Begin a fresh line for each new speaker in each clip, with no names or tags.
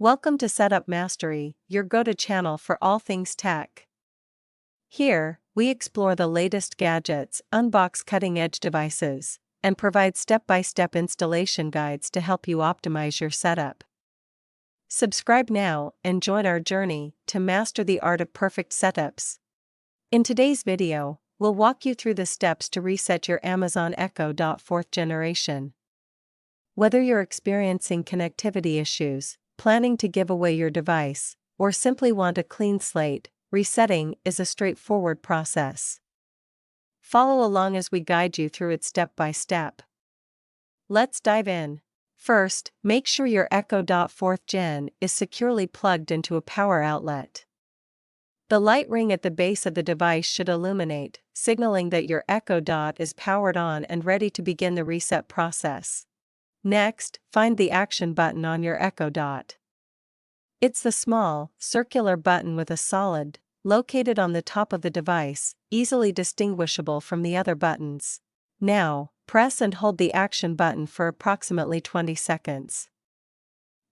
Welcome to Setup Mastery, your go-to channel for all things tech. Here, we explore the latest gadgets, unbox cutting-edge devices, and provide step-by-step installation guides to help you optimize your setup. Subscribe now and join our journey to master the art of perfect setups. In today's video, we'll walk you through the steps to reset your Amazon Echo Dot 4th generation. Whether you're experiencing connectivity issues, planning to give away your device, or simply want a clean slate, resetting is a straightforward process. Follow along as we guide you through it step by step. Let's dive in. First, make sure your Echo Dot 4th Gen is securely plugged into a power outlet. The light ring at the base of the device should illuminate, signaling that your Echo Dot is powered on and ready to begin the reset process. Next, find the action button on your Echo Dot. It's the small, circular button with a solid, located on the top of the device, easily distinguishable from the other buttons. Now, press and hold the action button for approximately 20 seconds.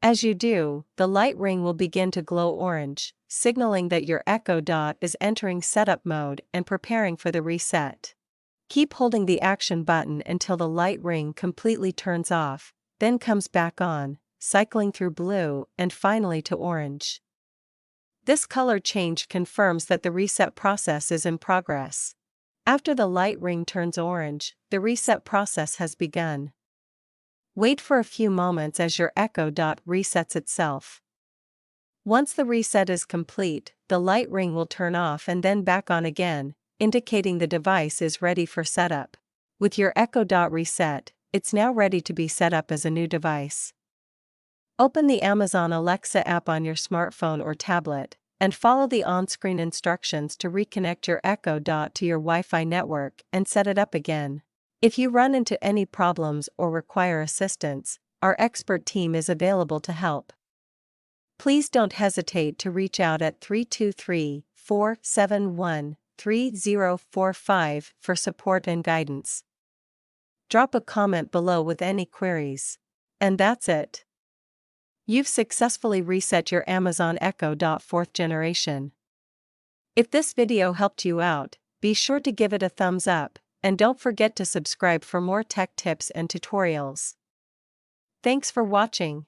As you do, the light ring will begin to glow orange, signaling that your Echo Dot is entering setup mode and preparing for the reset. Keep holding the action button until the light ring completely turns off, then comes back on, cycling through blue and finally to orange. This color change confirms that the reset process is in progress. After the light ring turns orange, the reset process has begun. Wait for a few moments as your Echo Dot resets itself. Once the reset is complete, the light ring will turn off and then back on again, indicating the device is ready for setup. With your Echo Dot reset, it's now ready to be set up as a new device. Open the Amazon Alexa app on your smartphone or tablet, and follow the on-screen instructions to reconnect your Echo Dot to your Wi-Fi network and set it up again. If you run into any problems or require assistance, our expert team is available to help. Please don't hesitate to reach out at 323-471-3045 for support and guidance. Drop a comment below with any queries. And that's it. You've successfully reset your Amazon Echo Dot 4th generation. If this video helped you out, be sure to give it a thumbs up, and don't forget to subscribe for more tech tips and tutorials. Thanks for watching.